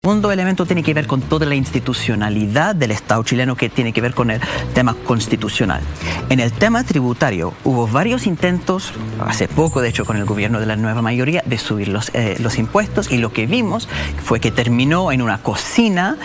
segundo elemento tiene que ver con toda la institucionalidad del Estado chileno, que tiene que ver con el tema constitucional. En el tema tributario hubo varios intentos, hace poco de hecho con el gobierno de la nueva mayoría, de subir los impuestos, y lo que vimos fue que terminó en una cocina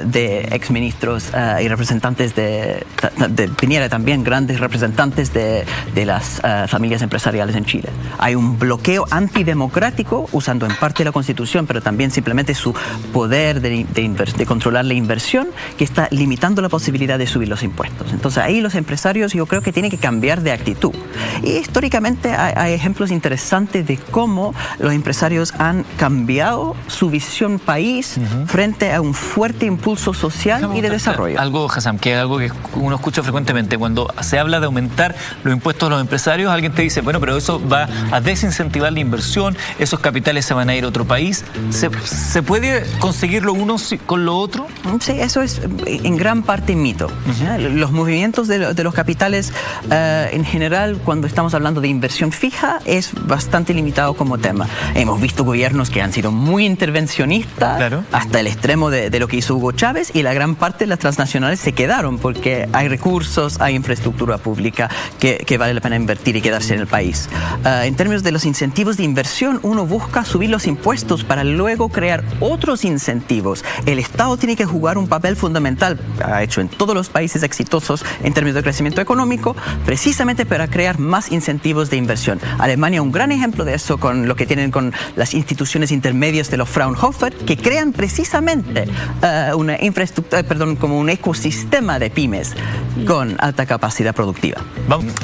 de exministros y representantes de Piñera, también grandes representantes de las familias empresariales en Chile. Hay un bloqueo antidemocrático usando en parte la Constitución, pero también simplemente su poder de controlar la inversión, que está limitando la posibilidad de subir los impuestos. Entonces ahí los empresarios, yo creo que tienen que cambiar de actitud. Y históricamente hay ejemplos interesantes de cómo los empresarios han cambiado su visión país frente a un fuerte impulso social y de desarrollo. Algo, Hassam, que es algo que uno escucha frecuentemente. Cuando se habla de aumentar los impuestos a los empresarios, alguien te dice, bueno, pero eso va a desincentivar la inversión, esos capitales se van a ir a otro país. ¿Se puede conseguir lo uno con lo otro? Sí, eso es en gran parte mito. Los movimientos de los capitales en general, cuando estamos hablando de inversión fija, es bastante limitado como tema. Hemos visto gobiernos que han sido muy intervencionistas, claro, hasta el extremo de lo que hizo Hugo Chávez, y la gran parte de las transnacionales se quedaron porque hay recursos, hay infraestructura pública que vale la pena invertir y quedarse en el país. En términos de los incentivos de inversión, uno busca subir los impuestos para luego crear otros incentivos. El Estado tiene que jugar un papel fundamental, ha hecho en todos los países exitosos en términos de crecimiento económico, precisamente para crear más incentivos de inversión. Alemania, un gran ejemplo de eso con lo que tienen con las instituciones intermedias de los Fraunhofer, que crean precisamente una infraestructura, como un ecosistema de pymes con alta capacidad productiva.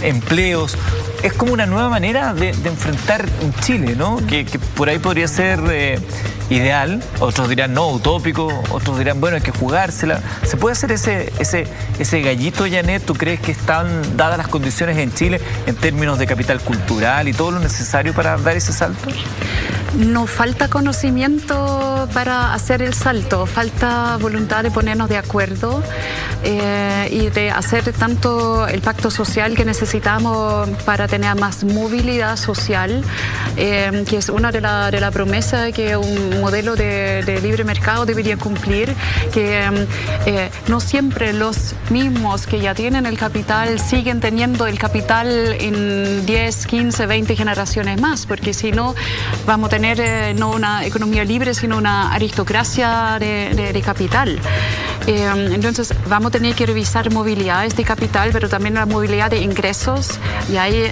Empleos, es como una nueva manera de enfrentar Chile, ¿no? Que por ahí podría ser ideal, otros dirán no, utópico, otros dirán bueno, hay que jugársela. ¿Se puede hacer ese gallito, Janet? ¿Tú crees que están dadas las condiciones en Chile en términos de capital cultural y todo lo necesario para dar ese salto? No falta conocimiento para hacer el salto, falta voluntad de ponernos de acuerdo y de hacer tanto el pacto social que necesitamos para tener más movilidad social, que es una de la promesa que un modelo de libre mercado debería cumplir, que no siempre los mismos que ya tienen el capital siguen teniendo el capital en 10, 15, 20 generaciones más, porque si no vamos a tener no una economía libre, sino una aristocracia de capital. Entonces vamos a tener que revisar movilidades de capital, pero también la movilidad de ingresos, y ahí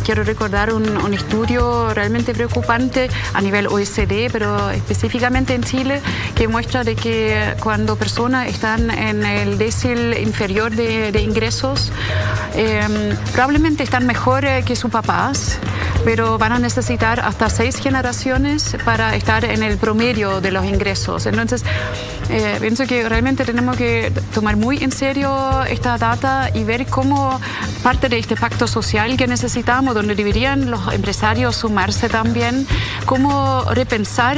quiero recordar un estudio realmente preocupante a nivel OECD, pero específicamente en Chile, que muestra de que cuando personas están en el decil inferior de ingresos, probablemente están mejor que sus papás, pero van a necesitar hasta 6 generaciones para estar en el promedio de los ingresos. Entonces, pienso que realmente tenemos que tomar muy en serio esta data y ver cómo parte de este pacto social que necesitamos, donde deberían los empresarios sumarse también, cómo repensar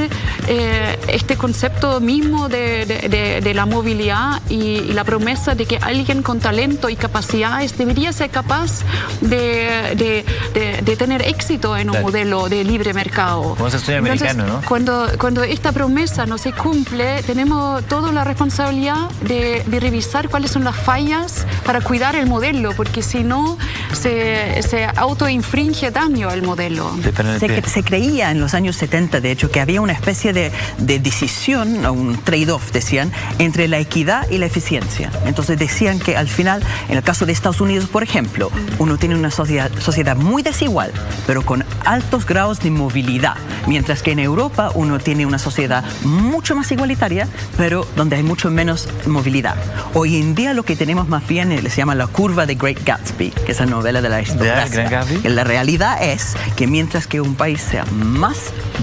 este concepto mismo de la movilidad y la promesa de que alguien con talento y capacidades debería ser capaz de tener éxito en un modelo de libre mercado. Como ese sueño americano, ¿no? Cuando esta promesa no se cumple, tenemos toda la responsabilidad de revisar cuáles son las fallas para cuidar el modelo, porque si no, se autoinfringe daño al modelo. Se creía en los años 70, de hecho, que había una especie de decisión, un trade-off, decían, entre la equidad y la eficiencia. Entonces decían que al final, en el caso de Estados Unidos, por ejemplo, uno tiene una sociedad muy desigual, pero con altos grados de movilidad, mientras que en Europa uno tiene una sociedad mucho más igualitaria, pero donde hay mucho menos movilidad. Hoy en día lo que tenemos más bien se llama la curva de Great Gatsby, que es la novela de la aristocracia. La realidad es que mientras que un país sea más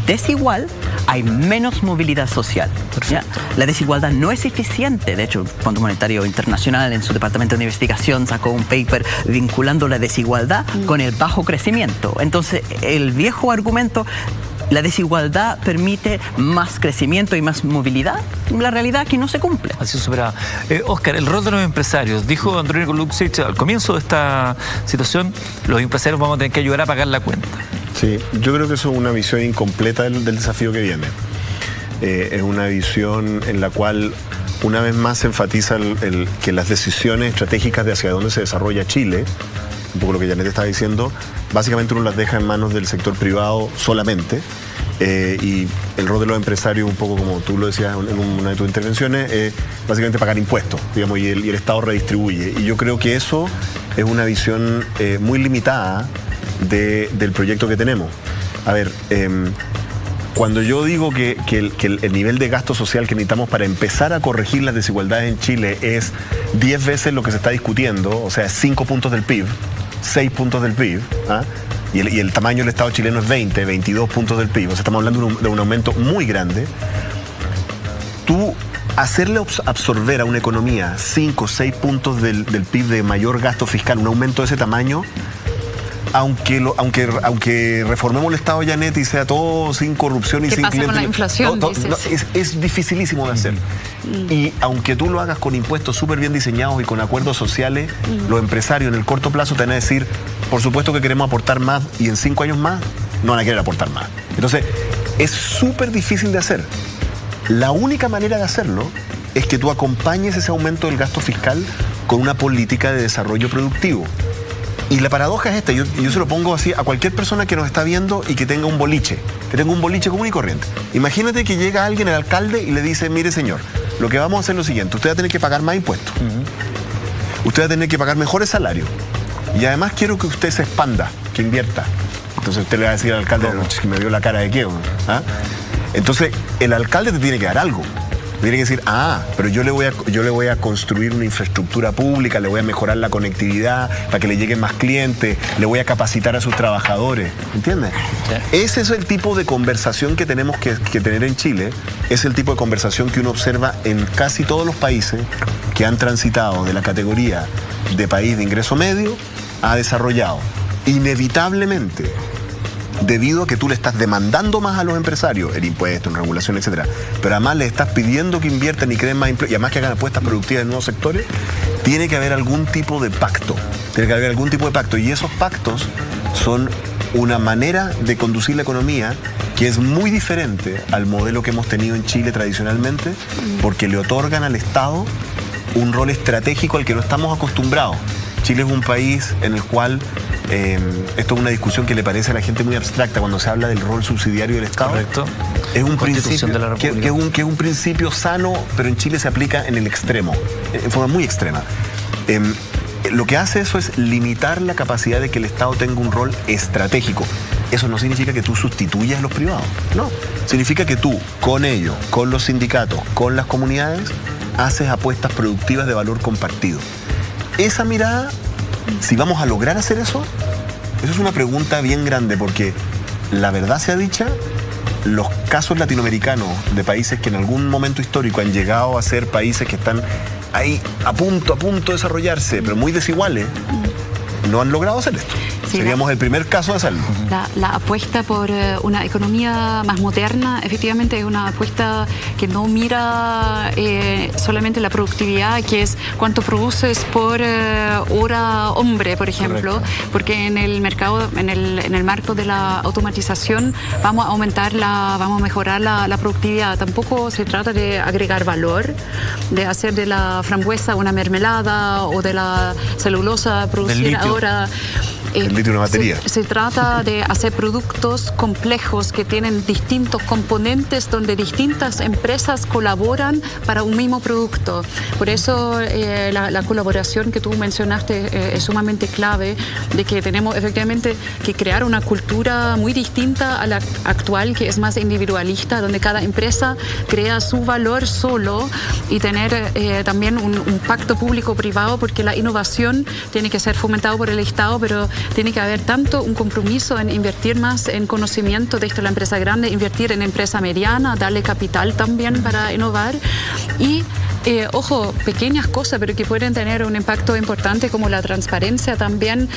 desigual, hay menos movilidad social. La desigualdad no es eficiente. De hecho, el Fondo Monetario Internacional en su departamento de investigación sacó un paper vinculando la desigualdad con el bajo crecimiento. Entonces, el viejo argumento, la desigualdad permite más crecimiento y más movilidad, la realidad es que no se cumple. Ha sido superada. Óscar, el rol de los empresarios. Dijo Andrónico Luksic al comienzo de esta situación, los empresarios vamos a tener que ayudar a pagar la cuenta. Sí, yo creo que eso es una visión incompleta del desafío que viene. Es una visión en la cual una vez más se enfatiza que las decisiones estratégicas de hacia dónde se desarrolla Chile, un poco lo que Janet estaba diciendo, básicamente uno las deja en manos del sector privado solamente. Y el rol de los empresarios, un poco como tú lo decías en una de tus intervenciones, es básicamente pagar impuestos, digamos, y el Estado redistribuye. Y yo creo que eso es una visión muy limitada del proyecto que tenemos. A ver, cuando yo digo que el nivel de gasto social que necesitamos para empezar a corregir las desigualdades en Chile es 10 veces lo que se está discutiendo, o sea, 5 puntos del PIB, 6 puntos del PIB, ¿ah? Y el tamaño del Estado chileno es 20, 22 puntos del PIB. O sea, estamos hablando de un aumento muy grande. Tú hacerle absorber a una economía 5, 6 puntos del PIB de mayor gasto fiscal, un aumento de ese tamaño, aunque reformemos el Estado, Janet, y sea todo sin corrupción y sin clientes. ¿Qué pasa con la inflación? Es dificilísimo de hacer. Y aunque tú lo hagas con impuestos súper bien diseñados y con acuerdos sociales, los empresarios en el corto plazo te van a decir, por supuesto que queremos aportar más, y en 5 años más no van a querer aportar más. Entonces, es súper difícil de hacer. La única manera de hacerlo es que tú acompañes ese aumento del gasto fiscal con una política de desarrollo productivo. Y la paradoja es esta, yo se lo pongo así a cualquier persona que nos está viendo y que tenga un boliche común y corriente. Imagínate que llega alguien, el alcalde, y le dice, mire señor, lo que vamos a hacer es lo siguiente, usted va a tener que pagar más impuestos, usted va a tener que pagar mejores salarios, y además quiero que usted se expanda, que invierta. Entonces usted le va a decir al alcalde, que me vio la cara de qué, ¿ah? Entonces el alcalde te tiene que dar algo. Tiene que decir, pero yo le voy a construir una infraestructura pública, le voy a mejorar la conectividad para que le lleguen más clientes, le voy a capacitar a sus trabajadores, ¿entiendes? Sí. Ese es el tipo de conversación que tenemos que tener en Chile, es el tipo de conversación que uno observa en casi todos los países que han transitado de la categoría de país de ingreso medio a desarrollado. Inevitablemente, debido a que tú le estás demandando más a los empresarios, el impuesto, en regulación, etcétera, pero además le estás pidiendo que inviertan y creen más empleo, y además que hagan apuestas productivas en nuevos sectores, tiene que haber algún tipo de pacto. Y esos pactos son una manera de conducir la economía que es muy diferente al modelo que hemos tenido en Chile tradicionalmente, porque le otorgan al Estado un rol estratégico al que no estamos acostumbrados. Chile es un país en el cual esto es una discusión que le parece a la gente muy abstracta cuando se habla del rol subsidiario del Estado. Correcto. Es un principio que es un principio sano, pero en Chile se aplica en el extremo, en forma muy extrema. Lo que hace eso es limitar la capacidad de que el Estado tenga un rol estratégico. Eso no significa que tú sustituyas a los privados, no. Significa que tú, con ellos, con los sindicatos, con las comunidades, haces apuestas productivas de valor compartido. Esa mirada, si vamos a lograr hacer eso es una pregunta bien grande, porque la verdad sea dicha, los casos latinoamericanos de países que en algún momento histórico han llegado a ser países que están ahí a punto de desarrollarse, pero muy desiguales, no han logrado hacer esto. Sí, seríamos el primer caso de hacerlo. La apuesta por una economía más moderna, efectivamente, es una apuesta que no mira solamente la productividad, que es cuánto produces por hora hombre, por ejemplo. Correcto. Porque en el mercado, en el marco de la automatización, vamos a mejorar la productividad. Tampoco se trata de agregar valor, de hacer de la frambuesa una mermelada o de la celulosa producir ahora. El litio de una batería. Se trata de hacer productos complejos que tienen distintos componentes donde distintas empresas colaboran para un mismo producto. Por eso la colaboración que tú mencionaste es sumamente clave, de que tenemos efectivamente que crear una cultura muy distinta a la actual, que es más individualista, donde cada empresa crea su valor solo, y tener también un pacto público-privado, porque la innovación tiene que ser fomentada por el Estado, pero tiene que haber tanto un compromiso en invertir más en conocimiento de esto, la empresa grande, invertir en empresa mediana, darle capital también para innovar, y ojo, pequeñas cosas, pero que pueden tener un impacto importante, como la transparencia también,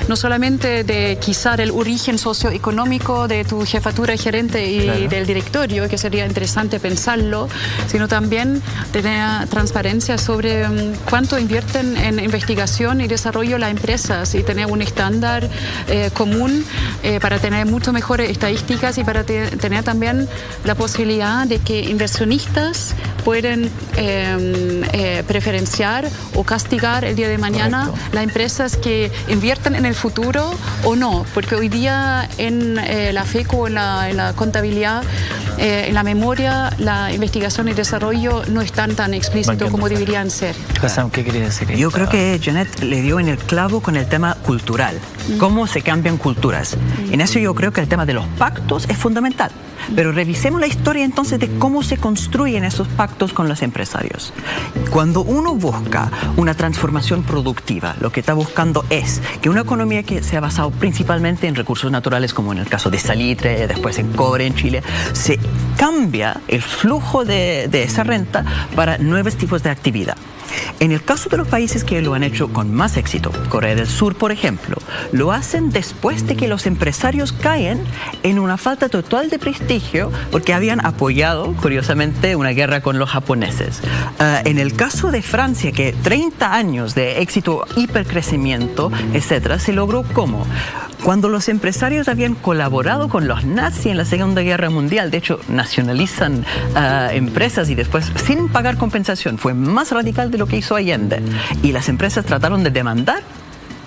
no solamente de quizá el origen socioeconómico de tu jefatura gerente y del directorio, que sería interesante pensarlo, sino también tener transparencia sobre cuánto invierten en investigación y desarrollo las empresas y tener un estándar común para tener mucho mejores estadísticas y para tener también la posibilidad de que inversionistas pueden preferenciar o castigar el día de mañana las empresas que invierten en el futuro o no, porque hoy día en la FECO, en la contabilidad, en la memoria, la investigación y desarrollo no están tan explícitos como deberían ser. ¿Qué querías decir? Yo creo que Janet le dio en el clavo con el tema cultural, cómo se cambian culturas. En eso yo creo que el tema de los pactos es fundamental. Pero revisemos la historia entonces de cómo se construyen esos pactos con los empresarios. Cuando uno busca una transformación productiva, lo que está buscando es que una economía que se ha basado principalmente en recursos naturales, como en el caso de salitre, después en cobre en Chile, se cambia el flujo de esa renta para nuevos tipos de actividad. En el caso de los países que lo han hecho con más éxito, Corea del Sur, por ejemplo, lo hacen después de que los empresarios caen en una falta total de prestigio porque habían apoyado, curiosamente, una guerra con los japoneses. En el caso de Francia, que 30 años de éxito, hipercrecimiento, etcétera, se logró ¿cómo? Cuando los empresarios habían colaborado con los nazis en la Segunda Guerra Mundial, de hecho nacionalizan empresas y después sin pagar compensación, fue más radical de lo que hizo Allende. Y las empresas trataron de demandar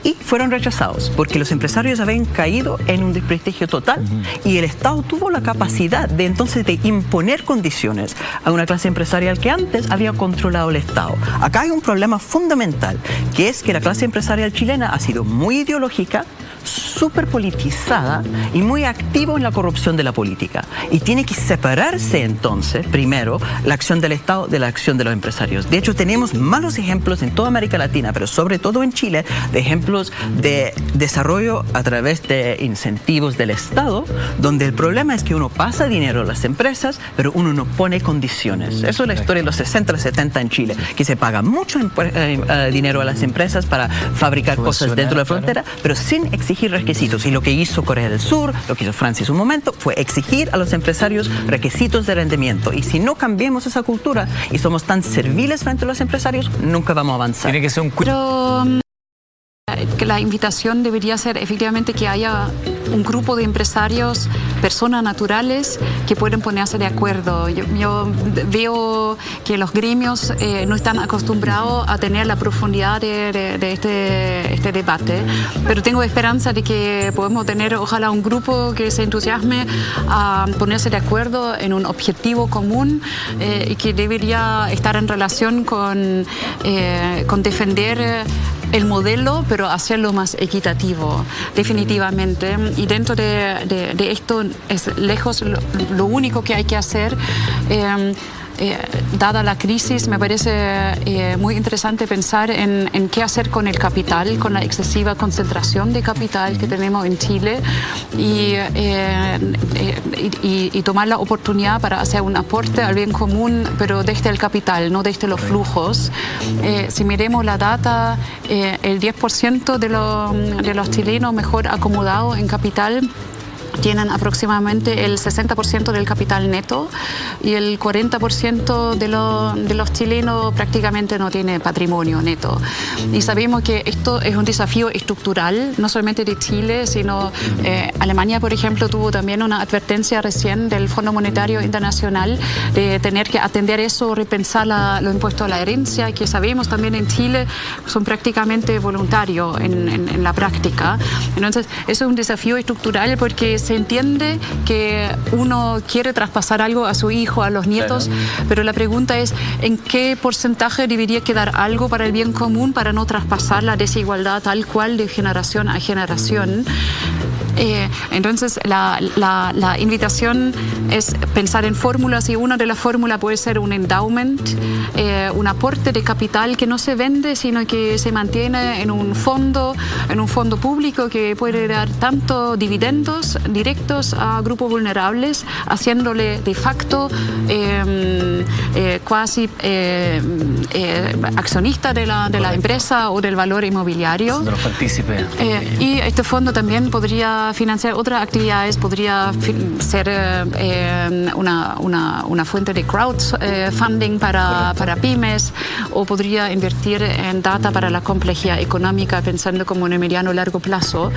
y fueron rechazados porque los empresarios habían caído en un desprestigio total y el Estado tuvo la capacidad de entonces de imponer condiciones a una clase empresarial que antes había controlado el Estado. Acá hay un problema fundamental, que es que la clase empresarial chilena ha sido muy ideológica, súper politizada y muy activo en la corrupción de la política. Y tiene que separarse entonces, primero, la acción del Estado de la acción de los empresarios. De hecho, tenemos malos ejemplos en toda América Latina, pero sobre todo en Chile, de ejemplos de desarrollo a través de incentivos del Estado, donde el problema es que uno pasa dinero a las empresas, pero uno no pone condiciones. Eso es la historia de los 60, 70 en Chile, que se paga mucho dinero a las empresas para fabricar cosas dentro de la frontera, pero sin exigir requisitos. Y lo que hizo Corea del Sur, lo que hizo Francia en su momento, fue exigir a los empresarios requisitos de rendimiento. Y si no cambiamos esa cultura y somos tan serviles frente a los empresarios, nunca vamos a avanzar. Tiene que ser un... Pero que la invitación debería ser efectivamente que haya un grupo de empresarios, personas naturales que pueden ponerse de acuerdo. Yo veo que los gremios no están acostumbrados a tener la profundidad de este debate, pero tengo esperanza de que podemos tener ojalá un grupo que se entusiasme a ponerse de acuerdo en un objetivo común y que debería estar en relación con defender el modelo, pero hacerlo más equitativo, definitivamente. Y dentro de esto es lejos lo único que hay que hacer. Dada la crisis, me parece muy interesante pensar en qué hacer con el capital, con la excesiva concentración de capital que tenemos en Chile y tomar la oportunidad para hacer un aporte al bien común, pero desde el capital, no desde los flujos. Si miremos la data, el 10% de los chilenos mejor acomodados en capital tienen aproximadamente el 60% del capital neto y el 40% de los chilenos prácticamente no tiene patrimonio neto. Y sabemos que esto es un desafío estructural, no solamente de Chile, sino Alemania, por ejemplo, tuvo también una advertencia recién del Fondo Monetario Internacional de tener que atender eso, repensar los impuestos a la herencia, que sabemos también en Chile son prácticamente voluntarios en la práctica. Entonces, eso es un desafío estructural porque se entiende que uno quiere traspasar algo a su hijo, a los nietos, pero la pregunta es ¿en qué porcentaje debería quedar algo para el bien común para no traspasar la desigualdad tal cual de generación a generación? Entonces, la invitación es pensar en fórmulas, y una de las fórmulas puede ser un endowment, un aporte de capital que no se vende, sino que se mantiene en un fondo público que puede dar tanto dividendos directos a grupos vulnerables, haciéndole de facto cuasi accionista de la empresa o del valor inmobiliario. De los partícipes. Y este fondo también podría financiar otras actividades, podría ser una fuente de crowdfunding para pymes, o podría invertir en data para la complejidad económica, pensando como en el mediano o largo plazo.